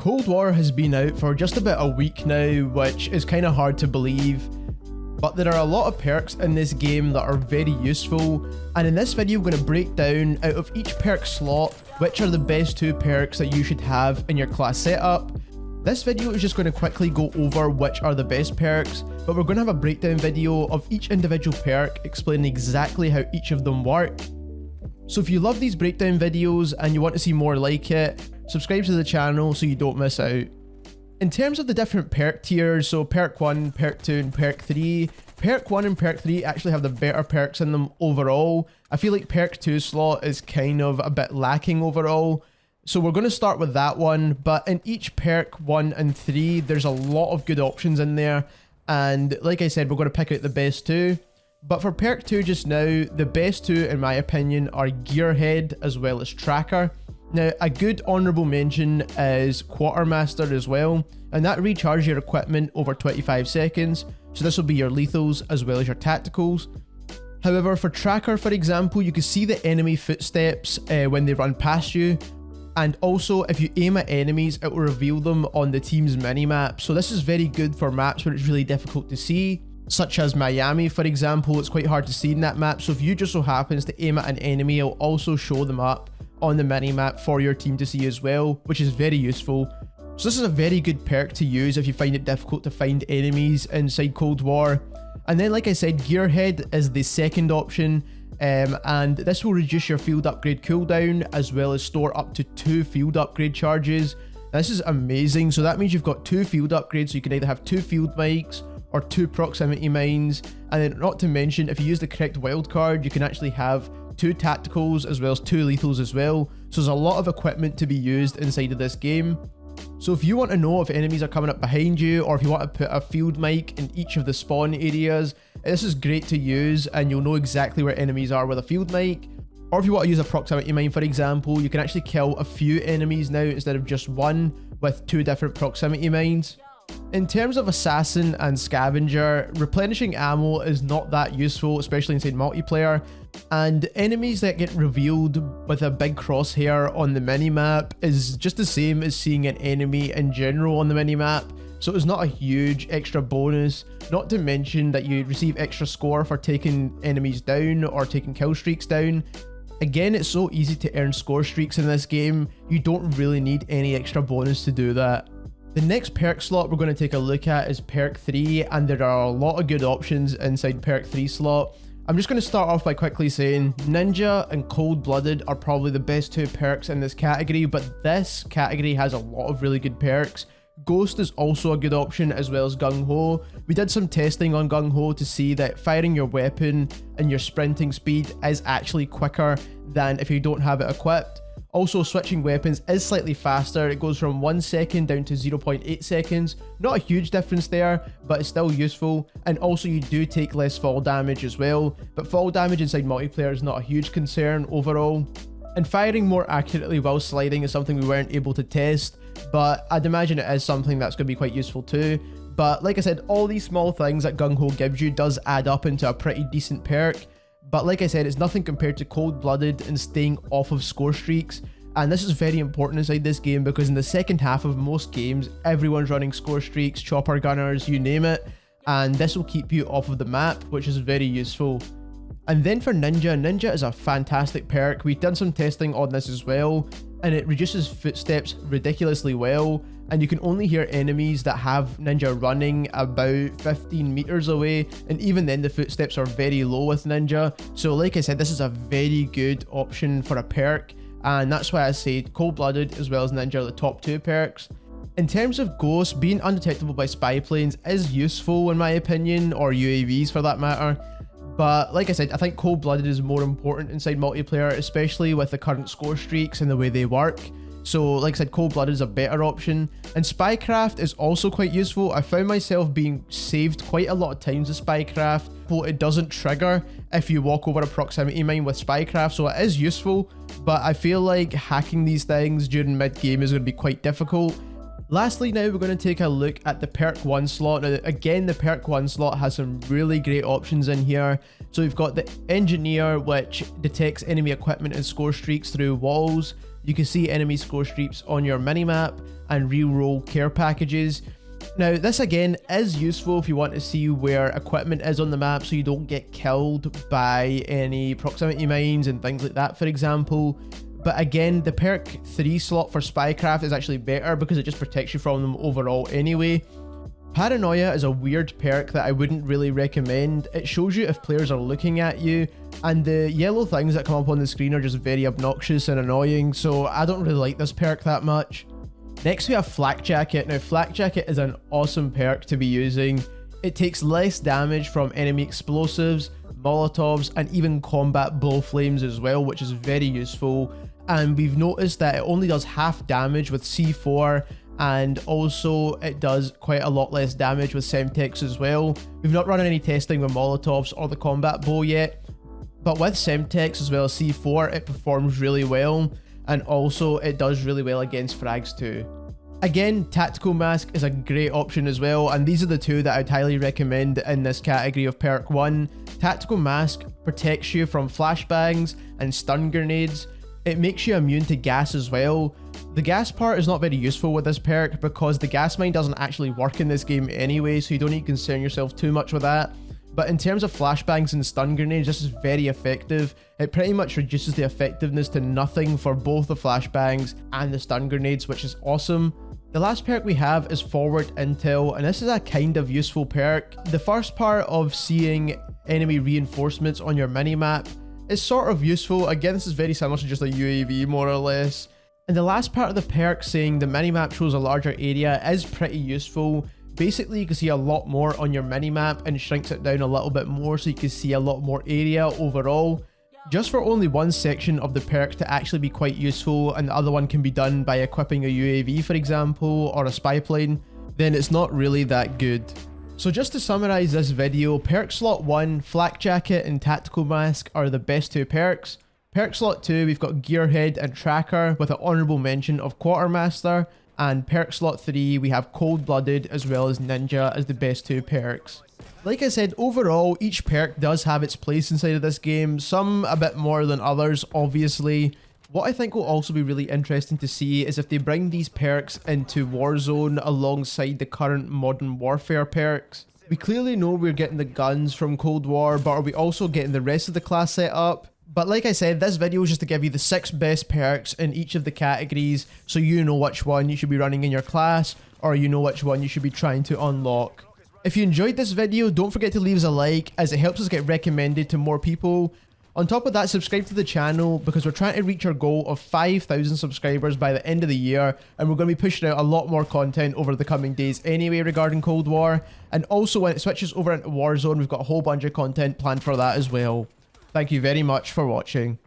Cold War has been out for just about a week now, which is kind of hard to believe, but there are a lot of perks in this game that are very useful, and in this video I'm going to break down out of each perk slot which are the best 2 perks that you should have in your class setup. This video is just going to quickly go over which are the best perks, but we're going to have a breakdown video of each individual perk explaining exactly how each of them work. So if you love these breakdown videos and you want to see more like it, subscribe to the channel so you don't miss out. In terms of the different perk tiers, so perk 1, perk 2 and perk 3, perk 1 and perk 3 actually have the better perks in them overall. I feel like perk 2 slot is kind of a bit lacking overall. So we're going to start with that one, but in each perk 1 and 3 there's a lot of good options in there, and like I said, we're going to pick out the best 2. But for perk 2 just now, the best 2 in my opinion are Gearhead as well as Tracker. Now a good honourable mention is Quartermaster as well, and that recharges your equipment over 25 seconds, so this will be your lethals as well as your tacticals. However, for Tracker for example, you can see the enemy footsteps when they run past you, and also if you aim at enemies it will reveal them on the team's minimap, so this is very good for maps where it's really difficult to see, such as Miami for example. It's quite hard to see in that map, so if you just so happens to aim at an enemy, it'll also show them up on the minimap for your team to see as well, which is very useful. So this is a very good perk to use if you find it difficult to find enemies inside Cold War. And then like I said, Gearhead is the second option, and this will reduce your field upgrade cooldown as well as store up to 2 field upgrade charges. Now, this is amazing, so that means you've got 2 field upgrades, so you can either have 2 field mics or 2 proximity mines, and then not to mention if you use the correct wildcard you can actually have 2 tacticals as well as 2 lethals as well, so there's a lot of equipment to be used inside of this game. So if you want to know if enemies are coming up behind you, or if you want to put a field mic in each of the spawn areas, this is great to use and you'll know exactly where enemies are with a field mic. Or if you want to use a proximity mine for example, you can actually kill a few enemies now instead of just one with 2 different proximity mines. In terms of Assassin and Scavenger, replenishing ammo is not that useful, especially inside multiplayer, and enemies that get revealed with a big crosshair on the minimap is just the same as seeing an enemy in general on the minimap, so it's not a huge extra bonus, not to mention that you receive extra score for taking enemies down or taking kill streaks down. Again, it's so easy to earn score streaks in this game, you don't really need any extra bonus to do that. The next perk slot we're going to take a look at is perk 3, and there are a lot of good options inside perk 3 slot. I'm just going to start off by quickly saying Ninja and Cold Blooded are probably the best 2 perks in this category, but this category has a lot of really good perks. Ghost is also a good option as well as Gung Ho. We did some testing on Gung Ho to see that firing your weapon and your sprinting speed is actually quicker than if you don't have it equipped. Also, switching weapons is slightly faster, it goes from 1 second down to 0.8 seconds. Not a huge difference there, but it's still useful, and also you do take less fall damage as well, but fall damage inside multiplayer is not a huge concern overall. And firing more accurately while sliding is something we weren't able to test, but I'd imagine it is something that's going to be quite useful too. But like I said, all these small things that Gung Ho gives you does add up into a pretty decent perk. But like I said, it's nothing compared to Cold Blooded and staying off of score streaks. And this is very important inside this game because in the second half of most games, everyone's running score streaks, chopper gunners, you name it. And this will keep you off of the map, which is very useful. And then for Ninja, Ninja is a fantastic perk. We've done some testing on this as well, and it reduces footsteps ridiculously well. And you can only hear enemies that have Ninja running about 15 meters away, and even then the footsteps are very low with Ninja. So like I said, this is a very good option for a perk, and that's why I say Cold Blooded as well as Ninja are the top 2 perks. In terms of Ghost, being undetectable by spy planes is useful in my opinion, or UAVs for that matter. But like I said, I think Cold Blooded is more important inside multiplayer, especially with the current score streaks and the way they work. So like I said, Cold Blooded is a better option. And Spycraft is also quite useful. I found myself being saved quite a lot of times with Spycraft, but it doesn't trigger if you walk over a proximity mine with Spycraft, so it is useful, but I feel like hacking these things during mid-game is going to be quite difficult. Lastly, now we're going to take a look at the perk 1 slot. Now again, the perk 1 slot has some really great options in here. So we've got the Engineer, which detects enemy equipment and score streaks through walls. you can see enemy score streaks on your minimap and reroll care packages. Now, this again is useful if you want to see where equipment is on the map so you don't get killed by any proximity mines and things like that, for example. But again, the perk 3 slot for Spycraft is actually better because it just protects you from them overall anyway. Paranoia is a weird perk that I wouldn't really recommend. It shows you if players are looking at you, and the yellow things that come up on the screen are just very obnoxious and annoying, so I don't really like this perk that much. Next we have Flak Jacket. Now Flak Jacket is an awesome perk to be using. It takes less damage from enemy explosives, molotovs, and even combat blow flames as well, which is very useful. And we've noticed that it only does half damage with C4, and also it does quite a lot less damage with Semtex as well. We've not run any testing with molotovs or the combat bow yet, but with Semtex as well as C4 it performs really well, and also it does really well against frags too. Again, Tactical Mask is a great option as well, and these are the two that I'd highly recommend in this category of perk 1. Tactical Mask protects you from flashbangs and stun grenades. It makes you immune to gas as well. The gas part is not very useful with this perk because the gas mine doesn't actually work in this game anyway, so you don't need to concern yourself too much with that. But in terms of flashbangs and stun grenades, this is very effective. It pretty much reduces the effectiveness to nothing for both the flashbangs and the stun grenades, which is awesome. The last perk we have is Forward Intel, and this is a kind of useful perk. The first part of seeing enemy reinforcements on your minimap is sort of useful. Again, this is very similar to just a UAV more or less. And the last part of the perk saying the minimap shows a larger area is pretty useful. Basically, you can see a lot more on your minimap and shrinks it down a little bit more so you can see a lot more area overall. Just for only one section of the perk to actually be quite useful, and the other one can be done by equipping a UAV, for example, or a spy plane, then it's not really that good. So just to summarize this video, perk slot 1, Flak Jacket and Tactical Mask are the best two perks. Perk slot 2, we've got Gearhead and Tracker with an honourable mention of Quartermaster, and perk slot 3, we have Cold Blooded as well as Ninja as the best two perks. Like I said, overall, each perk does have its place inside of this game, some a bit more than others, obviously. What I think will also be really interesting to see is if they bring these perks into Warzone alongside the current Modern Warfare perks. We clearly know we're getting the guns from Cold War, but are we also getting the rest of the class set up? But like I said, this video is just to give you the 6 best perks in each of the categories, so you know which one you should be running in your class, or you know which one you should be trying to unlock. If you enjoyed this video, don't forget to leave us a like, as it helps us get recommended to more people. On top of that, subscribe to the channel because we're trying to reach our goal of 5,000 subscribers by the end of the year, and we're going to be pushing out a lot more content over the coming days anyway regarding Cold War. And also when it switches over into Warzone, we've got a whole bunch of content planned for that as well. Thank you very much for watching.